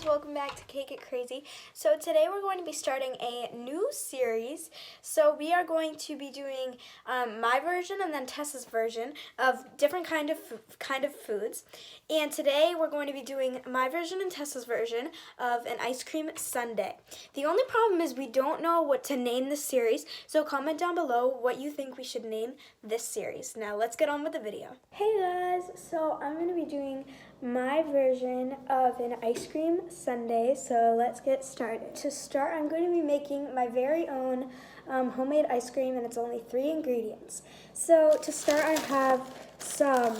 welcome back to Cake It Crazy. So today we're going to be starting a new series. So we are going to be doing my version and then Tessa's version of different kind of foods. And today we're going to be doing my version and Tessa's version of an ice cream sundae. The only problem is we don't know what to name this series, so comment down below what you think we should name this series. Now let's get on with the video. Hey guys, so I'm going to be doing my version of an ice cream sundae, so let's get started. To start, I'm going to be making my very own homemade ice cream, and it's only 3 ingredients. So to start, I have some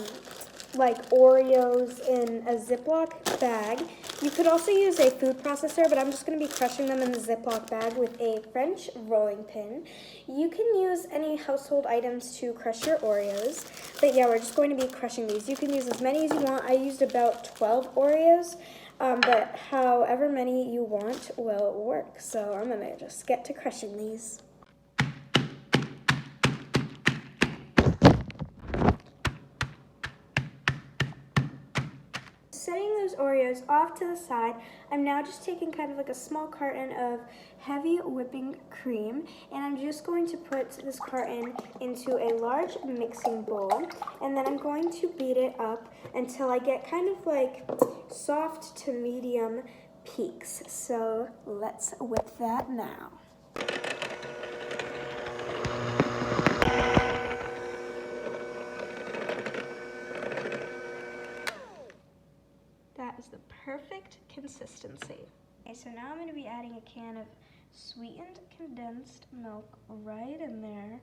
like Oreos in a Ziploc bag. You could also use a food processor, but I'm just going to be crushing them in the Ziploc bag with a French rolling pin. You can use any household items to crush your Oreos, but yeah, we're just going to be crushing these. You can use as many as you want. I used about 12 Oreos, but however many you want will work. So I'm going to just get to crushing these. Setting those Oreos off to the side, I'm now just taking kind of like a small carton of heavy whipping cream, and I'm just going to put this carton into a large mixing bowl, and then I'm going to beat it up until I get kind of like soft to medium peaks. So let's whip that now. That is the perfect consistency. Okay, so now I'm going to be adding a can of sweetened condensed milk right in there.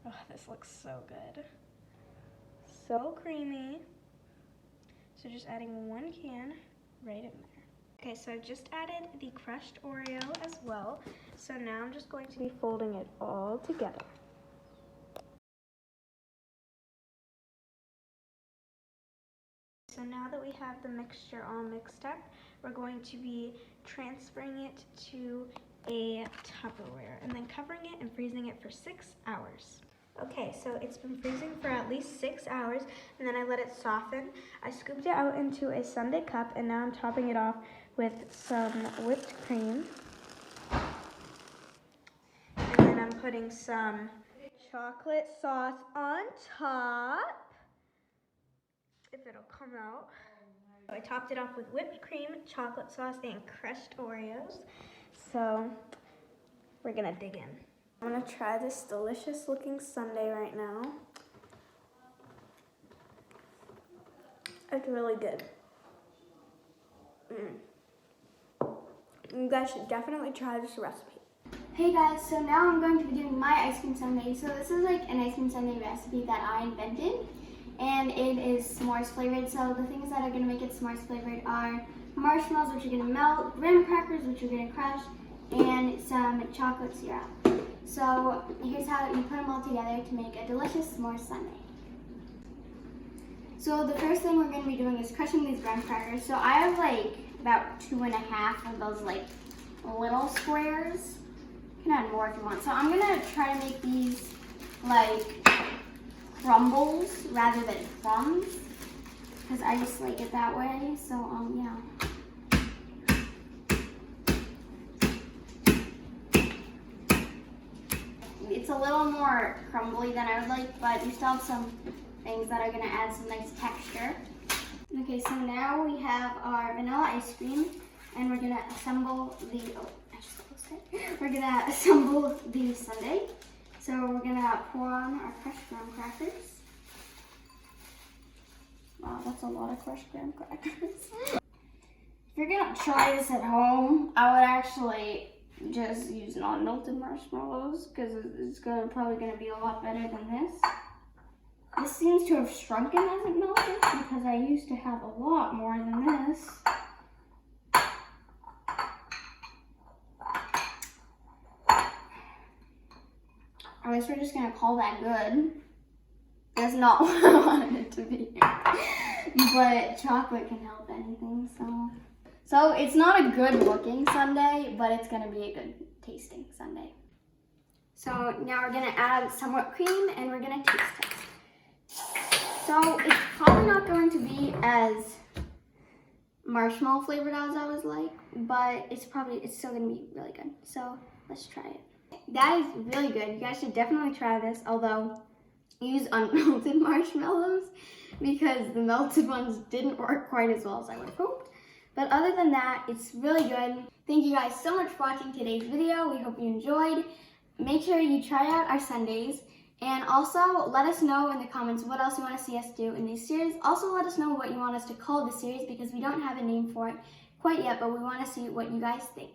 Oh, this looks so good. So creamy. So just adding 1 can right in there. Okay, so I've just added the crushed Oreo as well. So now I'm just going to be folding it all together. So now that we have the mixture all mixed up, we're going to be transferring it to a Tupperware and then covering it and freezing it for 6 hours. Okay, so it's been freezing for at least 6 hours, and then I let it soften. I scooped it out into a sundae cup, and now I'm topping it off with some whipped cream. And then I'm putting some chocolate sauce on top, if it'll come out. I topped it off with whipped cream, chocolate sauce, and crushed Oreos. So we're gonna dig in. I'm gonna try this delicious looking sundae right now. It's really good. You guys should definitely try this recipe. Hey guys, so now I'm going to be doing my ice cream sundae. So this is like an ice cream sundae recipe that I invented, and it is s'mores flavored. So the things that are going to make it s'mores flavored are marshmallows, which are going to melt, graham crackers, which are going to crush, and some chocolate syrup. So here's how you put them all together to make a delicious s'mores sundae. So the first thing we're going to be doing is crushing these graham crackers. So I have like about 2.5 of those like little squares. You can add more if you want. So I'm going to try to make these like crumbles rather than crumbs, because I just like it that way. So yeah. It's a little more crumbly than I would like, but you still have some things that are going to add some nice texture. Okay, so now we have our vanilla ice cream, and we're going to assemble the we're going to assemble the sundae. So we're going to pour on our crushed graham crackers. Wow, that's a lot of crushed graham crackers. If you're going to try this at home, I would actually just use non-melted marshmallows, because it's probably going to be a lot better than this. This seems to have shrunken as it melted, because I used to have a lot more than this. I guess we're just gonna call that good. That's not what I wanted it to be. But chocolate can help anything, so it's not a good looking sundae, but it's gonna be a good tasting sundae. So now we're gonna add some whipped cream, and we're gonna taste test. So it's probably not going to be as marshmallow flavored as I was like, but it's still gonna be really good. So let's try it. That is really good. You guys should definitely try this, although use unmelted marshmallows because the melted ones didn't work quite as well as I would have hoped. But other than that, it's really good. Thank you guys so much for watching today's video. We hope you enjoyed. Make sure you try out our sundaes. And also, let us know in the comments what else you want to see us do in these series. Also, let us know what you want us to call the series because we don't have a name for it quite yet, but we want to see what you guys think.